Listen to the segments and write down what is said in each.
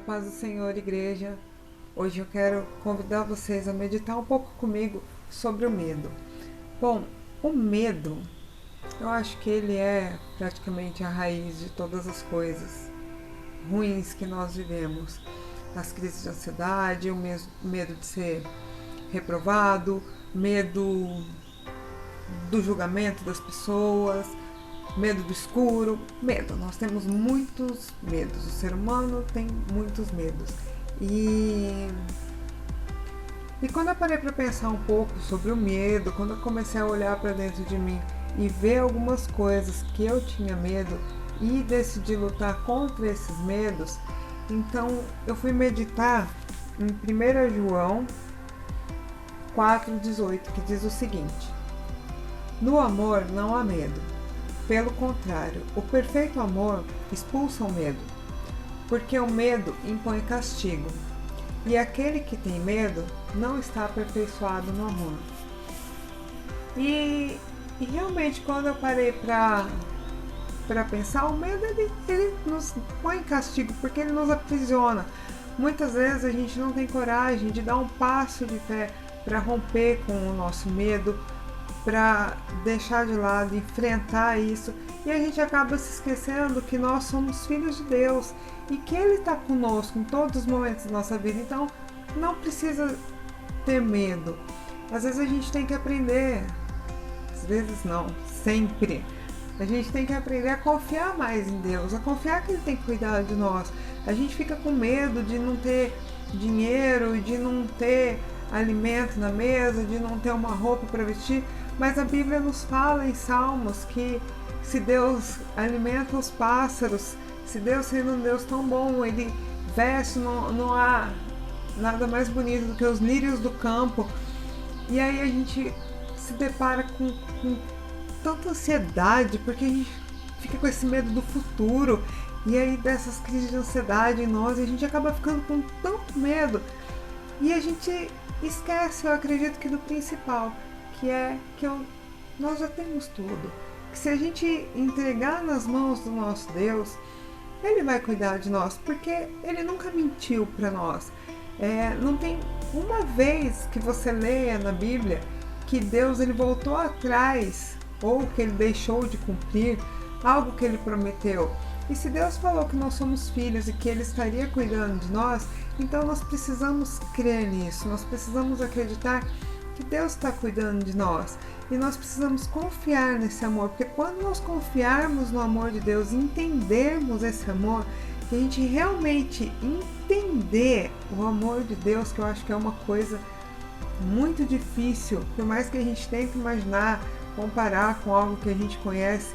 paz do Senhor, igreja. Hoje eu quero convidar vocês a meditar um pouco comigo sobre o medo. Bom, o medo, eu acho que ele é praticamente a raiz de todas as coisas ruins que nós vivemos. As crises de ansiedade, o medo de ser reprovado, medo do julgamento das pessoas, medo do escuro, medo. Nós temos muitos medos. O ser humano tem muitos medos. E quando eu parei para pensar um pouco sobre o medo, quando eu comecei a olhar para dentro de mim e ver algumas coisas que eu tinha medo e decidi lutar contra esses medos, então eu fui meditar em 1 João 4,18, que diz o seguinte: no amor não há medo. Pelo contrário, o perfeito amor expulsa o medo, porque o medo impõe castigo, e aquele que tem medo não está aperfeiçoado no amor. E realmente, quando eu parei para pensar, o medo ele nos põe em castigo, porque ele nos aprisiona. Muitas vezes a gente não tem coragem de dar um passo de fé para romper com o nosso medo, para deixar de lado, enfrentar isso, e a gente acaba se esquecendo que nós somos filhos de Deus e que Ele está conosco em todos os momentos da nossa vida. Então não precisa ter medo. Às vezes a gente tem que aprender, às vezes não, sempre a gente tem que aprender a confiar mais em Deus, a confiar que Ele tem que cuidar de nós. A gente fica com medo de não ter dinheiro, de não ter alimento na mesa, de não ter uma roupa para vestir, mas a Bíblia nos fala em Salmos que se Deus alimenta os pássaros, se Deus sendo um Deus tão bom, Ele veste, não há nada mais bonito do que os lírios do campo. E aí a gente se depara com tanta ansiedade, porque a gente fica com esse medo do futuro, e aí dessas crises de ansiedade em nós, e a gente acaba ficando com tanto medo, e a gente esquece, eu acredito, que do principal, que é que nós já temos tudo. Que se a gente entregar nas mãos do nosso Deus, Ele vai cuidar de nós, porque Ele nunca mentiu para nós. Não tem uma vez que você leia na Bíblia que Deus ele voltou atrás ou que Ele deixou de cumprir algo que Ele prometeu. E se Deus falou que nós somos filhos e que Ele estaria cuidando de nós, então nós precisamos crer nisso, nós precisamos acreditar que Deus está cuidando de nós. E nós precisamos confiar nesse amor, porque quando nós confiarmos no amor de Deus, entendermos esse amor, que a gente realmente entender o amor de Deus, que eu acho que é uma coisa muito difícil, por mais que a gente tente imaginar, comparar com algo que a gente conhece,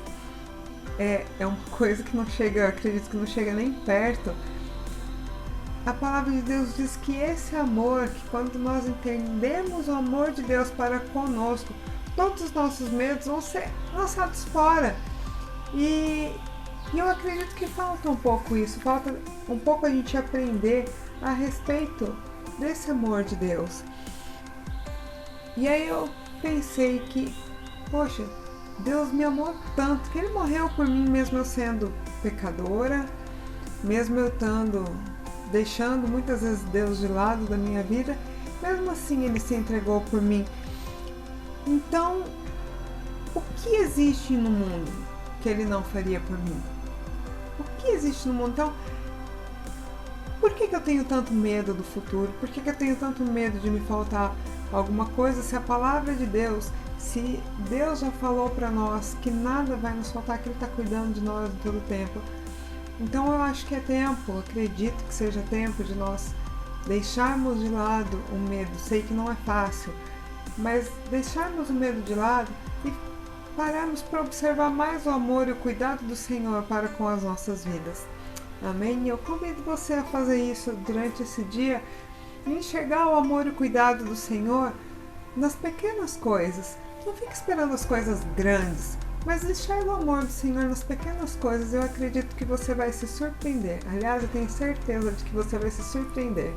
é uma coisa que não chega, acredito que não chega nem perto. A palavra de Deus diz que esse amor, que quando nós entendemos o amor de Deus para conosco, todos os nossos medos vão ser lançados fora. E eu acredito que falta um pouco isso, falta um pouco a gente aprender a respeito desse amor de Deus. E aí eu pensei que, poxa, Deus me amou tanto que Ele morreu por mim, mesmo eu sendo pecadora, mesmo eu deixando muitas vezes Deus de lado da minha vida, mesmo assim Ele se entregou por mim. Então, o que existe no mundo que Ele não faria por mim? O que existe no mundo? Então, por que eu tenho tanto medo do futuro? Por que eu tenho tanto medo de me faltar alguma coisa, se a palavra de Deus, se Deus já falou para nós que nada vai nos faltar, que Ele está cuidando de nós em todo o tempo? Então eu acho que é tempo, acredito que seja tempo de nós deixarmos de lado o medo. Sei que não é fácil, mas deixarmos o medo de lado e pararmos para observar mais o amor e o cuidado do Senhor para com as nossas vidas. Amém? Eu convido você a fazer isso durante esse dia, e enxergar o amor e o cuidado do Senhor nas pequenas coisas. Não fique esperando as coisas grandes, mas enxerga o amor do Senhor nas pequenas coisas. Eu acredito que você vai se surpreender. Aliás, eu tenho certeza de que você vai se surpreender.